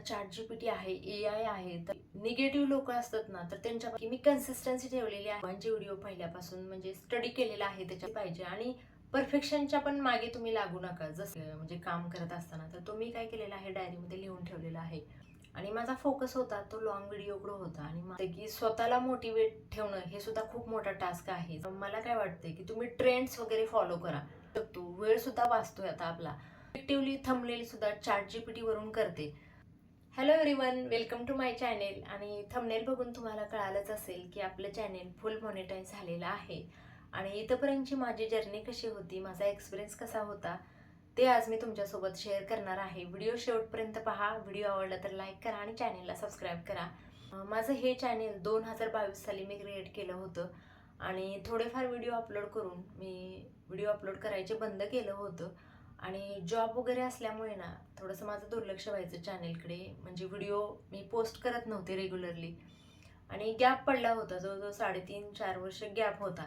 ChatGPT आहे, AI आहे, तर निगेटिव्ह लोक असतात ना, तर त्यांच्यापैकी मी कन्सिस्टन्सी ठेवलेली आहे. माझे व्हिडिओ पहिल्यापासून म्हणजे स्टडी केलेला आहे त्याच्या पाहिजे आणि परफेक्शनच्या पण मागे तुम्ही लागू नका. जसं म्हणजे काम करत असताना तर तो मी काय केलेलं आहे, डायरीमध्ये लिहून ठेवलेला आहे. आणि माझा फोकस होता तो लॉंग व्हिडिओकडे होता आणि की स्वतःला मोटिवेट ठेवणं हे सुद्धा खूप मोठा टास्क आहे. मला काय वाटतंय की तुम्ही ट्रेंड्स वगैरे फॉलो करा. तो वेळ सुद्धा वाचतोय आता आपला. इफेक्टिव्हली थंबनेल सुद्धा ChatGPT वरून करते. Hello everyone, welcome to my channel. आणि थंबनेल बघून तुम्हाला कळालंच असेल की आपलं चॅनेल फुल मॉनिटाईज झालेलं आहे. आणि इथपर्यंतची माझी जर्नी कशी होती, माझा एक्सपिरियन्स कसा होता, ते आज मी तुमच्यासोबत शेअर करणार आहे. व्हिडिओ शेवटपर्यंत पहा. व्हिडिओ आवडला तर लाईक करा आणि चॅनेलला सबस्क्राईब करा. माझं हे चॅनेल 2022 साली मी क्रिएट केलं होतं आणि थोडेफार व्हिडिओ अपलोड करून मी व्हिडिओ अपलोड करायचे बंद केलं होतं. आणि जॉब वगैरे असल्यामुळे ना थोडंसं माझं दुर्लक्ष व्हायचं चॅनेलकडे. म्हणजे व्हिडिओ मी पोस्ट करत नव्हते रेग्युलरली आणि गॅप पडला होता. जवळजवळ 3.5-4 वर्ष गॅप होता.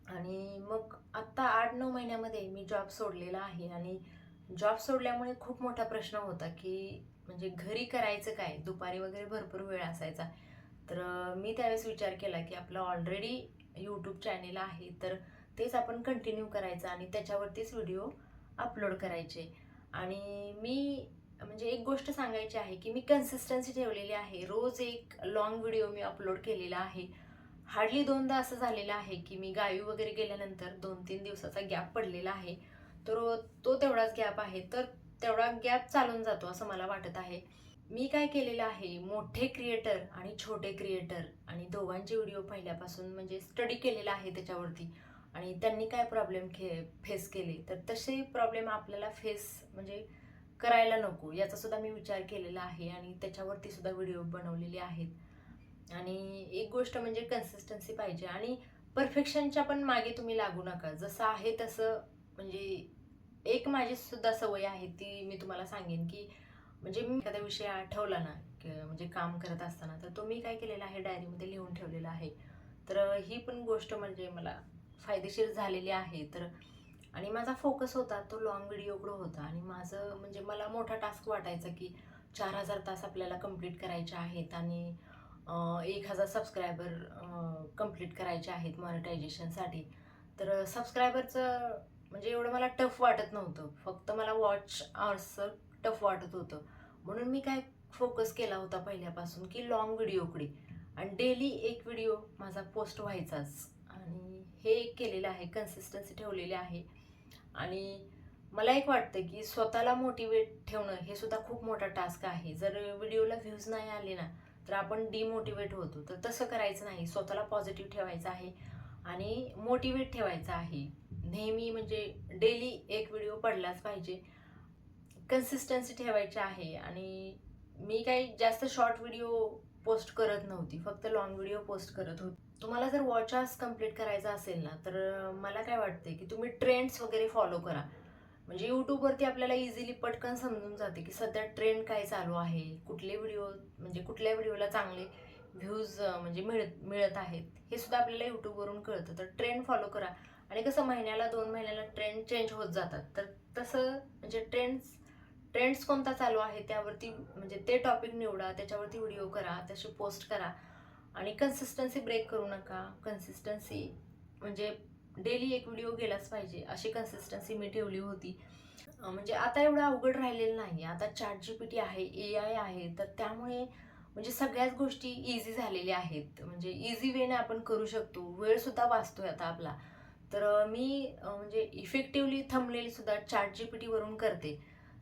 आणि मग आत्ता 8-9 महिन्यामध्ये मी जॉब सोडलेला आहे. आणि जॉब सोडल्यामुळे खूप मोठा प्रश्न होता की म्हणजे घरी करायचं काय, दुपारी वगैरे भरपूर वेळ असायचा. तर मी त्यावेळेस विचार केला की आपलं ऑलरेडी यूट्यूब चॅनेल आहे, तर तेच आपण कंटिन्यू करायचं आणि त्याच्यावरतीच व्हिडिओ अपलोड करायचे. आणि मी म्हणजे एक गोष्ट सांगायची आहे की मी कन्सिस्टन्सी ठेवलेली आहे. रोज एक लाँग व्हिडिओ मी अपलोड केलेला आहे. हार्डली 2दा असं झालेलं आहे की मी गावी वगैरे गेल्यानंतर 2-3 दिवसाचा गॅप पडलेला आहे. तर तो तेवढाच गॅप आहे. तर तेवढा गॅप चालून जातो असं मला वाटत आहे. मी काय केलेलं आहे, मोठे क्रिएटर आणि छोटे क्रिएटर आणि दोघांचे व्हिडिओ पहिल्यापासून म्हणजे स्टडी केलेला आहे त्याच्यावरती. आणि त्यांनी काय प्रॉब्लेम फेस केले, तर तसे प्रॉब्लेम आपल्याला फेस म्हणजे करायला नको याचा सुद्धा मी विचार केलेला आहे आणि त्याच्यावरती सुद्धा व्हिडिओ बनवलेले आहेत. आणि एक गोष्ट म्हणजे कन्सिस्टन्सी पाहिजे आणि परफेक्शनच्या पण मागे तुम्ही लागू नका. जसं आहे तसं म्हणजे एक माझी सुद्धा सवय आहे, ती मी तुम्हाला सांगेन की म्हणजे मी एखादा विषय आठवला ना म्हणजे काम करत असताना, तर तो मी काय केलेला आहे, डायरीमध्ये लिहून ठेवलेला आहे. तर ही पण गोष्ट म्हणजे मला फायदेशीर झालेली आहे. तर आणि माझा फोकस होता तो लॉंग व्हिडिओकडे होता आणि माझं म्हणजे मला मोठा टास्क वाटायचा की 4,000 तास आपल्याला कंप्लीट करायचे आहेत आणि 1,000 सबस्क्रायबर कंप्लीट करायचे आहेत मॉनिटायझेशनसाठी. तर सबस्क्रायबरचं म्हणजे एवढं मला टफ वाटत नव्हतं. फक्त मला वॉच आवर्सचं टफ वाटत होतं. म्हणून मी काय फोकस केला होता पहिल्यापासून की लाँग व्हिडिओकडे आणि डेली एक व्हिडिओ माझा पोस्ट व्हायचाच. आणि हे एक केलेलं आहे, कन्सिस्टन्सी ठेवलेली आहे. आणि मला एक वाटतं की स्वतःला मोटिवेट ठेवणं हे सुद्धा खूप मोठा टास्क आहे. जर व्हिडिओला व्ह्यूज नाही आले ना, तर आपण डिमोटिवेट होतो. तर तसं करायचं नाही. स्वतःला पॉझिटिव्ह ठेवायचं आहे आणि मोटिवेट ठेवायचं आहे. नेहमी म्हणजे डेली एक व्हिडिओ पडलाच पाहिजे. कन्सिस्टन्सी ठेवायची आहे. आणि मी काही जास्त शॉर्ट व्हिडिओ पोस्ट करत नव्हती. फक्त लाँग व्हिडिओ पोस्ट करत होते. तुम्हाला जर वॉच आवर्स कंप्लीट करायचा असेल ना, तर मला काय वाटतंय की तुम्ही ट्रेंड्स वगैरे फॉलो करा. म्हणजे यूट्यूबवरती आपल्याला इझिली पटकन समजून जाते की सध्या ट्रेंड काय चालू आहे, कुठले व्हिडिओ म्हणजे कुठल्या व्हिडिओला चांगले व्ह्यूज म्हणजे मिळत आहेत, हे सुद्धा आपल्याला यूट्यूबवरून कळतं. तर ट्रेंड फॉलो करा. आणि कसं महिन्याला 2 महिन्याला ट्रेंड चेंज होत जातात. तर तसं म्हणजे ट्रेंड्स कोणता चालू आहे त्यावरती म्हणजे ते टॉपिक निवडा, त्याच्यावरती व्हिडिओ करा, तसे पोस्ट करा. आणि कन्सिस्टन्सी ब्रेक करू नका. कन्सिस्टन्सी म्हणजे डेली एक व्हिडिओ गेलाच पाहिजे, अशी कन्सिस्टन्सी मी ठेवली होती. म्हणजे आता एवढं अवघड राहिलेलं नाही. आता ChatGPT आहे, AI आहे, तर त्यामुळे म्हणजे सगळ्याच गोष्टी इझी झालेल्या आहेत. म्हणजे इझी वेने आपण करू शकतो. वेळ सुद्धा वाचतोय आता आपला. तर मी म्हणजे इफेक्टिव्हली थंबनेल सुद्धा ChatGPT वरून करते.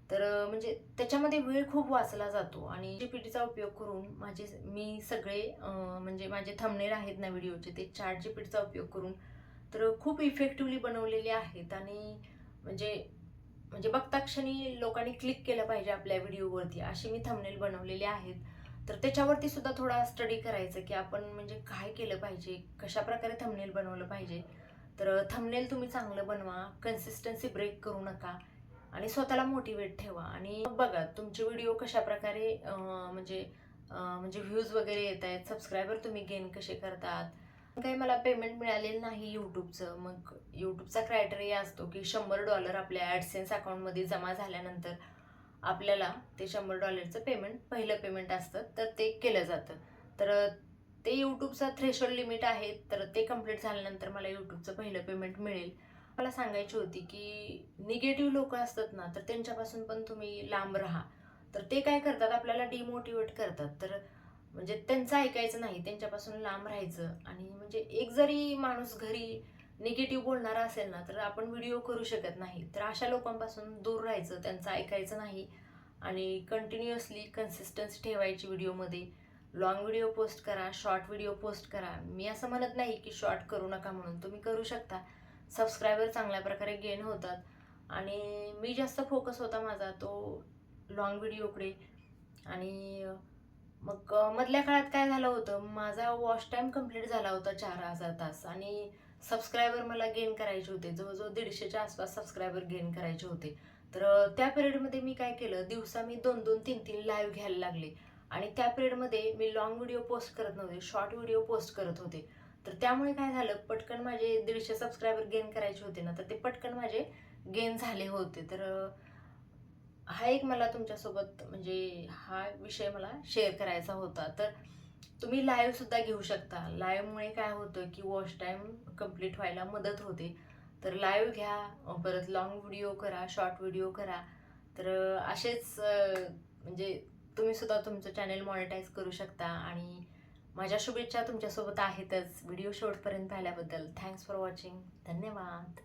तर म्हणजे त्याच्यामध्ये वेळ खूप वाचला जातो आणि ChatGPTचा उपयोग करून मी सगळे म्हणजे माझे थंबनेल आहेत ना व्हिडिओचे, ते ChatGPTचा उपयोग करून तर खूप इफेक्टिव्हली बनवलेले आहेत. आणि म्हणजे म्हणजे बघता क्षणी लोकांनी क्लिक केलं पाहिजे आपल्या व्हिडिओवरती, अशी मी थंबनेल बनवलेले आहेत. तर त्याच्यावरती सुद्धा थोडा स्टडी करायचं की आपण म्हणजे काय केलं पाहिजे, कशा प्रकारे थंबनेल बनवलं पाहिजे. तर थंबनेल तुम्ही चांगलं बनवा, कन्सिस्टन्सी ब्रेक करू नका आणि स्वतःला मोटिवेट ठेवा. आणि मग बघा तुमचे व्हिडिओ कशा प्रकारे म्हणजे व्ह्यूज वगैरे येत आहेत, सबस्क्रायबर तुम्ही गेन कसे करतात. काही मला पेमेंट मिळालेलं नाही यूट्यूबचं. मग यूट्यूबचा क्रायटेरिया असतो की $100 आपल्या ॲडसेन्स अकाउंटमध्ये जमा झाल्यानंतर आपल्याला ते $100 पेमेंट पहिलं पेमेंट असतं तर ते केलं जातं. तर ते यूट्यूबचा थ्रेशोल्ड लिमिट आहे, तर ते कंप्लीट झाल्यानंतर मला यूट्यूबचं पहिलं पेमेंट मिळेल. मला सांगायची होती की निगेटिव्ह लोक असतात ना, तर त्यांच्यापासून पण तुम्ही लांब राहा. तर ते काय करतात, आपल्याला डिमोटिवेट करतात. तर म्हणजे त्यांचं ऐकायचं नाही, त्यांच्यापासून लांब राहायचं. आणि म्हणजे एक जरी माणूस घरी निगेटिव्ह बोलणारा असेल ना, तर आपण व्हिडिओ करू शकत नाही. तर अशा लोकांपासून दूर राहायचं, त्यांचं ऐकायचं नाही आणि कंटिन्युअसली कन्सिस्टन्सी ठेवायची व्हिडिओमध्ये. लाँग व्हिडिओ पोस्ट करा, शॉर्ट व्हिडिओ पोस्ट करा. मी असं म्हणत नाही की शॉर्ट करू नका म्हणून, तुम्ही करू शकता. सबस्क्रायबर चांगल्या प्रकारे गेन होतात. आणि मी जास्त फोकस होता माझा तो लाँग व्हिडिओकडे. आणि मग मधल्या काळात काय झालं होतं, माझा वॉच टाईम कंप्लीट झाला होता 4,000 तास. आणि सबस्क्रायबर मला गेन करायचे होते, जवळजवळ 150च्या आसपास सबस्क्रायबर गेन करायचे होते. तर त्या पिरियडमध्ये मी काय केलं, दिवसा मी 2-2, 3-3 लाईव्ह घ्यायला लागले. आणि त्या पिरियडमध्ये मी लाँग व्हिडिओ पोस्ट करत नव्हते, शॉर्ट व्हिडिओ पोस्ट करत होते. तर त्यामुळे काय झालं, पटकन माझे 150 सबस्क्रायबर गेन करायचे होते ना, तर ते पटकन माझे गेन झाले होते. तर हा एक मला तुमच्यासोबत म्हणजे हा विषय मला शेअर करायचा होता. तर तुम्ही लाईव्ह सुद्धा घेऊ शकता. लाईव्हमुळे काय होतं की वॉच टाईम कंप्लीट व्हायला मदत होते. तर लाईव्ह घ्या, परत लाँग व्हिडिओ करा, शॉर्ट व्हिडिओ करा. तर असेच म्हणजे तुम्ही सुद्धा तुमचं चॅनल मॉनिटाईज करू शकता. आणि माझ्या शुभेच्छा तुमच्यासोबत आहेतच. व्हिडिओ शेवटपर्यंत पाहिल्याबद्दल थँक्स फॉर वॉचिंग. धन्यवाद.